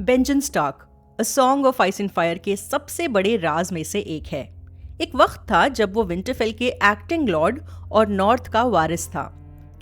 Benzene Stark a song of ice and fire के सबसे बड़े राज में से एक है। एक वक्त था जब वो विंटरफेल के एक्टिंग लॉर्ड और नॉर्थ का वारिस था,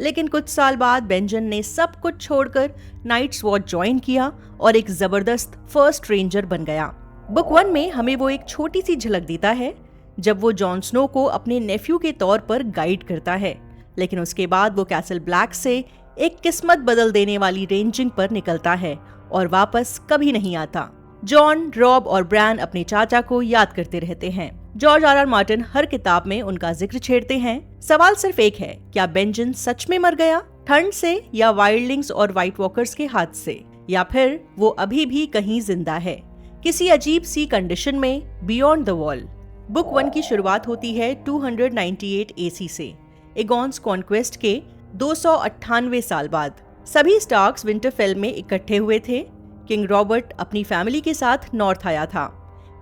लेकिन कुछ साल बाद बेंजन ने सब कुछ छोड़कर नाइट्स वॉच ज्वाइन किया और एक जबरदस्त फर्स्ट रेंजर बन गया। बुक 1 में हमें वो एक छोटी सी झलक देता है जब वो जॉन स्नो को अपने नेफ्यू के तौर पर गाइड करता है, लेकिन उसके बाद वो कैसल ब्लैक से एक किस्मत बदल देने वाली रेंजिंग पर निकलता है और वापस कभी नहीं आता। जॉन, रॉब और ब्रैन अपने चाचा को याद करते रहते हैं। जॉर्ज आर मार्टिन हर किताब में उनका जिक्र छेड़ते हैं। सवाल सिर्फ एक है, क्या बेंजन सच में मर गया, ठंड से या वाइल्डलिंग्स और व्हाइट वॉकर्स के हाथ से, या फिर वो अभी भी कहीं जिंदा है किसी अजीब सी कंडीशन में बियॉन्ड द वॉल। बुक 1 की शुरुआत होती है 298 एसी से, एगॉन्स कॉन्क्वेस्ट के 298 साल बाद। सभी स्टार्क्स विंटरफेल में इकट्ठे हुए थे। किंग रॉबर्ट अपनी फैमिली के साथ नॉर्थ आया था।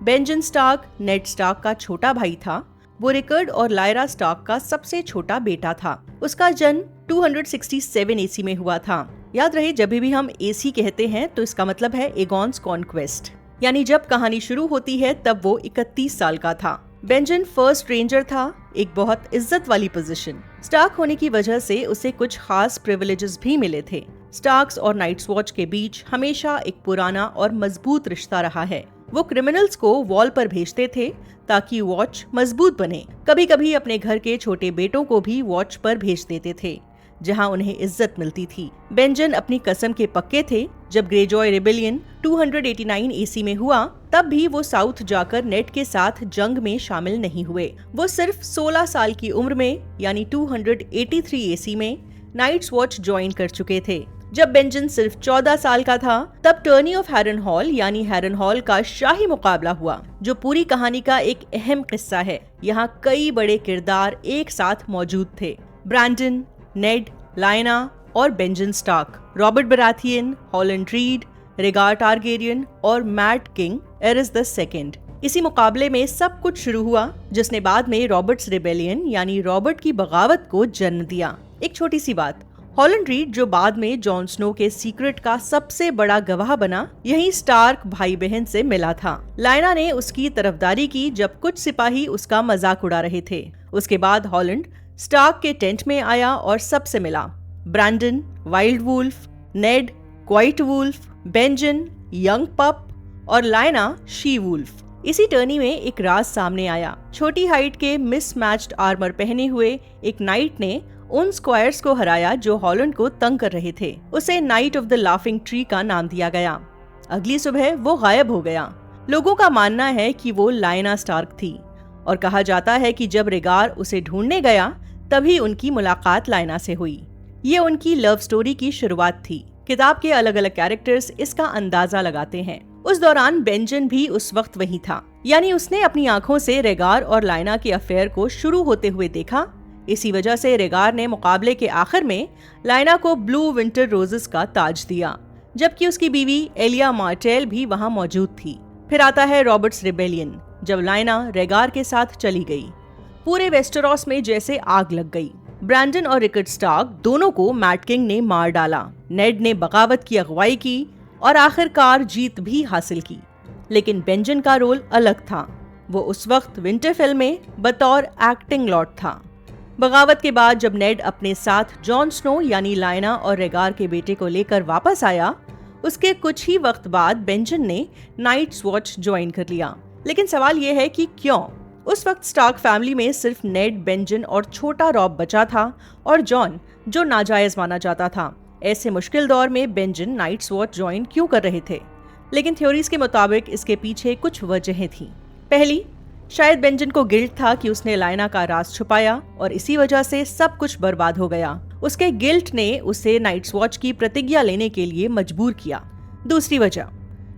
बेंजन स्टार्क नेड स्टार्क का छोटा भाई था। वो रिकर्ड और लायरा स्टार्क का सबसे छोटा बेटा था। उसका जन्म 267 एसी में हुआ था। याद रहे, जब भी हम एसी कहते हैं तो इसका मतलब है एगॉन्स कॉन्क्वेस्ट, यानी जब कहानी शुरू होती है तब वो 31 साल का था। बेंजन फर्स्ट रेंजर था, एक बहुत इज्जत वाली पोजीशन। स्टार्क होने की वजह से उसे कुछ खास प्रिविलेजेस भी मिले थे। स्टार्क्स और नाइट्स वॉच के बीच हमेशा एक पुराना और मजबूत रिश्ता रहा है। वो क्रिमिनल्स को वॉल पर भेजते थे ताकि वॉच मजबूत बने। कभी कभी अपने घर के छोटे बेटों को भी वॉच पर भेज देते थे, जहां उन्हें इज्जत मिलती थी। बेंजन अपनी कसम के पक्के थे। जब ग्रेजॉय रिबेलियन 289 एसी में हुआ, तब भी वो साउथ जाकर नेड के साथ जंग में शामिल नहीं हुए। वो सिर्फ 16 साल की उम्र में, यानी 283 एसी में नाइट्स वॉच ज्वाइन कर चुके थे। जब बेंजन सिर्फ 14 साल का था, तब टर्नी ऑफ हैरनहॉल यानी हैरनहॉल का शाही मुकाबला हुआ, जो पूरी कहानी का एक अहम किस्सा है। यहाँ कई बड़े किरदार एक साथ मौजूद थे: ब्रैंडन, नेड, लायना और Benjen Stark, Robert Baratheon, Howland Reed, Rhaegar Targaryen और Mad King Aerys the second. इसी मुकाबले में सब कुछ शुरू हुआ जिसने बाद में रॉबर्ट्स रिबेलियन यानी रॉबर्ट की बगावत को जन्म दिया। एक छोटी सी बात, हॉलैंड रीड जो बाद में जॉन स्नो के सीक्रेट का सबसे बड़ा गवाह बना, यही स्टार्क भाई बहन से मिला था। लायना ने उसकी तरफदारी की जब कुछ सिपाही उसका मजाक उड़ा रहे थे। उसके बाद हॉलैंड स्टार्क के टेंट में आया और सबसे मिला। ब्रैंडन, वाइल्ड वुल्फ, नेड, क्वाइट वुल्फ, बेंजन, यंग पप और लायना, शी वुल्फ। इसी टर्नी में एक राज सामने आया। छोटी हाइट के मिसमैच्ड आर्मर पहने हुए एक नाइट ने उन स्क्वायर्स को हराया जो हॉलैंड को तंग कर रहे थे। उसे night of the laughing tree का नाम दिया गया। अगली सुबह वो गायब हो गया। लोगों का मानना है कि वो लायना स्टार्क थी और कहा जाता है कि जब रेगार उसे ढूंढने गया तभी उनकी मुलाकात लायना से हुई। ये उनकी लव स्टोरी की शुरुआत थी। किताब के अलग अलग कैरेक्टर्स इसका अंदाजा लगाते हैं। उस दौरान बेंजन भी उस वक्त वही था, यानी उसने अपनी आंखों से रेगार और लायना के अफेयर को शुरू होते हुए देखा। इसी वजह से रेगार ने मुकाबले के आखिर में लायना को ब्लू विंटर रोजेस का ताज दिया, जबकि उसकी बीवी एलिया मार्टेल भी वहां मौजूद थी। फिर आता है रॉबर्ट्स रिबेलियन, जब लायना रेगार के साथ चली गई। पूरे वेस्टरॉस में जैसे आग लग गई। ब्रैंडन और रिकर्ड स्टार्क दोनों को मैट किंग ने मार डाला। नेड ने बगावत की अगुवाई की और आखिरकार जीत भी हासिल की। लेकिन बेंजन का रोल अलग था। वो उस वक्त विंटरफेल में बतौर एक्टिंग लॉर्ड था। बगावत के बाद जब नेड अपने साथ जॉन स्नो यानी लायना और रेगार के बेटे को लेकर वापस आया, उसके कुछ ही वक्त बाद बेंजन ने नाइट्स वॉच ज्वाइन कर लिया। लेकिन सवाल यह है कि क्यों? उस वक्त स्टार्क फैमिली में सिर्फ नेड, बेंजन और छोटा रॉब बचा था और जॉन, जो नाजायज माना जाता था। ऐसे मुश्किल दौर में बेंजन नाइट्स वॉच ज्वाइन क्यों कर रहे थे? लेकिन थ्योरीज के मुताबिक इसके पीछे कुछ वजहें थीं। पहली, शायद बेंजन को गिल्ट था कि उसने लायना का राज छुपाया और इसी वजह से सब कुछ बर्बाद हो गया। उसके गिल्ट ने उसे नाइट्स वॉच की प्रतिज्ञा लेने के लिए मजबूर किया। दूसरी वजह,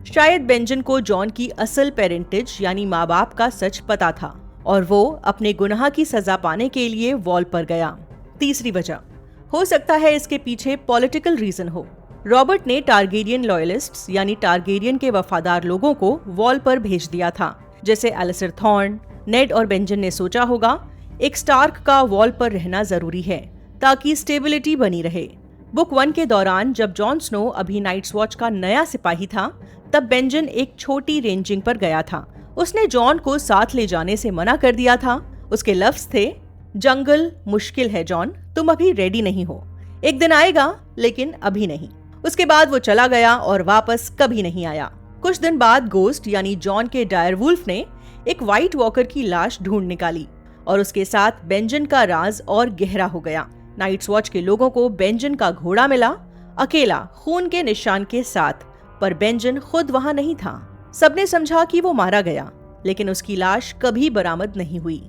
शायद बेंजन को जॉन की असल पेरेंटेज यानी माँ बाप का सच पता था और वो अपने गुनाह की सजा पाने के लिए वॉल पर गया। तीसरी वजह, हो सकता है इसके पीछे पॉलिटिकल रीजन हो। रॉबर्ट ने टारगेरियन लॉयलिस्ट्स यानी टारगेरियन के वफादार लोगों को वॉल पर भेज दिया था, जैसे एलिसर थॉर्न। नेड और बेंजन ने सोचा होगा एक स्टार्क का वॉल पर रहना जरूरी है ताकि स्टेबिलिटी बनी रहे। बुक 1 के दौरान जब जॉन स्नो अभी नाइट्स वॉच का नया सिपाही था, तब बेंजन एक छोटी रेंजिंग पर गया था। उसने जॉन को साथ ले जाने से मना कर दिया था। उसके लफ्ज थे, जंगल मुश्किल है जॉन, तुम अभी रेडी नहीं हो, एक दिन आएगा लेकिन अभी नहीं। उसके बाद वो चला गया और वापस कभी नहीं आया। कुछ दिन बाद गोस्ट यानी जॉन के डायरवुल्फ ने एक व्हाइट वॉकर की लाश ढूंढ निकाली और उसके साथ बेंजन का राज और गहरा हो गया। नाइट्स वॉच के लोगों को बेंजन का घोड़ा मिला, अकेला, खून के निशान के साथ, पर बेंजन खुद वहां नहीं था। सबने समझा कि वो मारा गया, लेकिन उसकी लाश कभी बरामद नहीं हुई।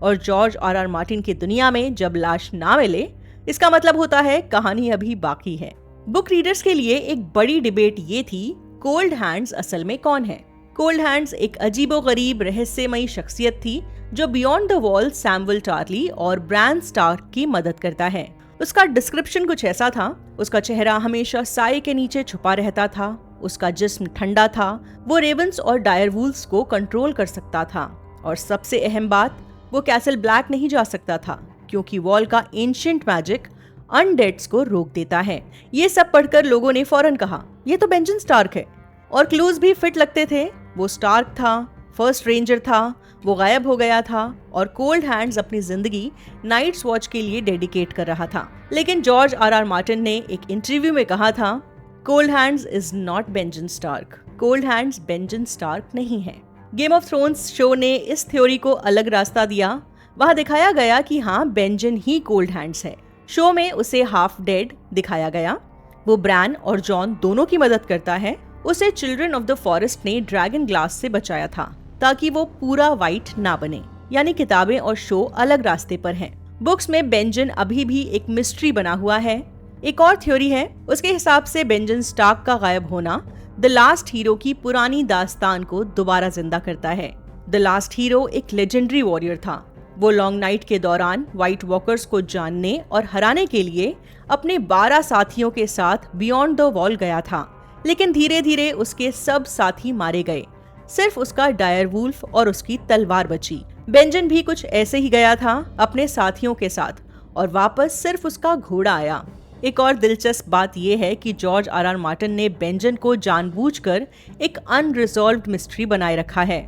और जॉर्ज आर मार्टिन की दुनिया में जब लाश ना मिले, इसका मतलब होता है कहानी अभी बाकी है। बुक रीडर्स के लिए एक बड़ी डिबेट ये थी, कोल्ड हैंड्स असल में कौन है। कोल्ड हैंड्स एक अजीबोगरीब रहस्यमयी शख्सियत थी जो बियॉन्ड द वॉल सैमुअल टार्ली और ब्रान स्टार्क की मदद करता है। उसका डिस्क्रिप्शन कुछ ऐसा था, उसका चेहरा हमेशा साए के नीचे छुपा रहता था, उसका जिस्म ठंडा था, वो रेवंस और डायरवुल्व्स को कंट्रोल कर सकता था, और सबसे अहम बात, वो कैसल ब्लैक नहीं जा सकता था क्योंकि वॉल का एंशिएंट मैजिक अनडेड्स को रोक देता है। ये सब पढ़कर लोगों ने फौरन कहा, ये तो बेंजन स्टार्क है, और क्लूज भी फिट लगते थे। वो स्टार्क था, फर्स्ट रेंजर था, वो गायब हो गया था और कोल्ड हैंड्स अपनी जिंदगी नाइट्स वॉच के लिए डेडिकेट कर रहा था। लेकिन जॉर्ज आर मार्टिन ने एक इंटरव्यू में कहा था, cold hands is not Benjen Stark, cold hands Benjen Stark नहीं है। गेम ऑफ थ्रोन्स शो ने इस थ्योरी को अलग रास्ता दिया। वहां दिखाया गया कि हाँ, बेंजन ही कोल्ड हैंड्स है। शो में उसे हाफ डेड दिखाया गया। वो ब्रान और जॉन दोनों की मदद करता है। उसे चिल्ड्रन ऑफ द फॉरेस्ट ने ड्रैगन ग्लास से बचाया था ताकि वो पूरा वाइट ना बने। यानी किताबें और शो अलग रास्ते पर हैं। बुक्स में बेंजन अभी भी एक मिस्ट्री बना हुआ है। एक और थ्योरी है, उसके हिसाब से बेंजन स्टार्क का गायब होना द लास्ट हीरो की पुरानी दास्तान को दोबारा जिंदा करता है। द लास्ट हीरो एक लेजेंडरी वॉरियर था। वो लॉन्ग नाइट के दौरान व्हाइट वॉकर्स को जानने और हराने के लिए अपने 12 साथियों के साथ बियॉन्ड द वॉल गया था, लेकिन धीरे धीरे उसके सब साथी मारे गए। सिर्फ उसका डायरवुल्फ और उसकी तलवार बची। बेंजन भी कुछ ऐसे ही गया था अपने साथियों के साथ, और वापस सिर्फ उसका घोड़ा आया। एक और दिलचस्प बात यह है कि जॉर्ज आर मार्टिन ने बेंजन को जानबूझकर एक अनरिजॉल्व्ड मिस्ट्री बनाए रखा है।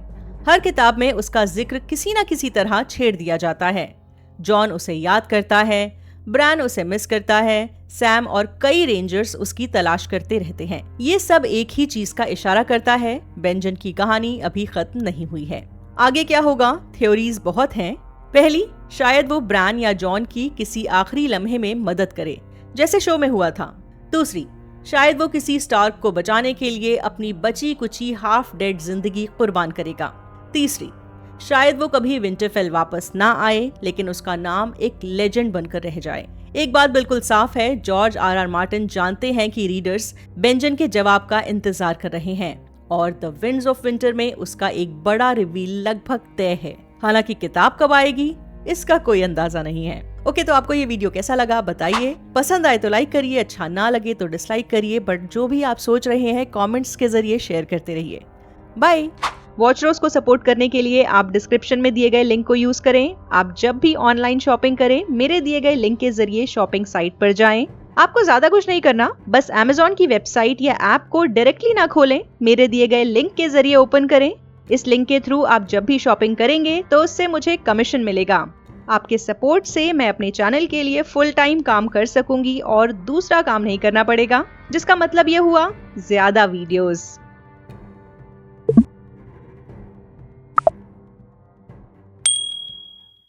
हर किताब में उसका जिक्र किसी न किसी तरह छेड़ दिया जाता है। जॉन उसे याद करता है, ब्रान उसे मिस करता है, सैम और कई रेंजर्स उसकी तलाश करते रहते हैं। ये सब एक ही चीज का इशारा करता है, बेंजन की कहानी अभी खत्म नहीं हुई है। आगे क्या होगा? थ्योरीज बहुत हैं। पहली, शायद वो ब्रान या जॉन की किसी आखिरी लम्हे में मदद करे, जैसे शो में हुआ था। दूसरी, शायद वो किसी स्टार्क को बचाने के लिए अपनी बची कुची हाफ डेड जिंदगी कुर्बान करेगा। तीसरी, शायद वो कभी विंटरफेल वापस ना आए, लेकिन उसका नाम एक लेजेंड बनकर रह जाए। एक बात बिल्कुल साफ है, जॉर्ज आर मार्टिन जानते हैं कि रीडर्स बेंजन के जवाब का इंतजार कर रहे हैं, और द विंड्स ऑफ विंटर में उसका एक बड़ा रिवील लगभग तय है। हालांकि किताब कब आएगी इसका कोई अंदाजा नहीं है। ओके, तो आपको ये वीडियो कैसा लगा बताइए। पसंद आए तो लाइक करिए, अच्छा ना लगे तो डिसलाइक करिए, बट जो भी आप सोच रहे हैं कमेंट्स के जरिए शेयर करते रहिए। बाय। वॉचरोज को सपोर्ट करने के लिए आप डिस्क्रिप्शन में दिए गए लिंक को यूज करें। आप जब भी ऑनलाइन शॉपिंग करें, मेरे दिए गए लिंक के जरिए शॉपिंग साइट पर जाएं। आपको ज्यादा कुछ नहीं करना, बस Amazon की वेबसाइट या ऐप को डायरेक्टली ना खोलें, मेरे दिए गए लिंक के जरिए ओपन करें। इस लिंक के थ्रू आप जब भी शॉपिंग करेंगे तो उससे मुझे कमीशन मिलेगा। आपके सपोर्ट से मैं अपने चैनल के लिए फुल टाइम काम कर सकूंगी और दूसरा काम नहीं करना पड़ेगा, जिसका मतलब ये हुआ ज्यादा वीडियोस।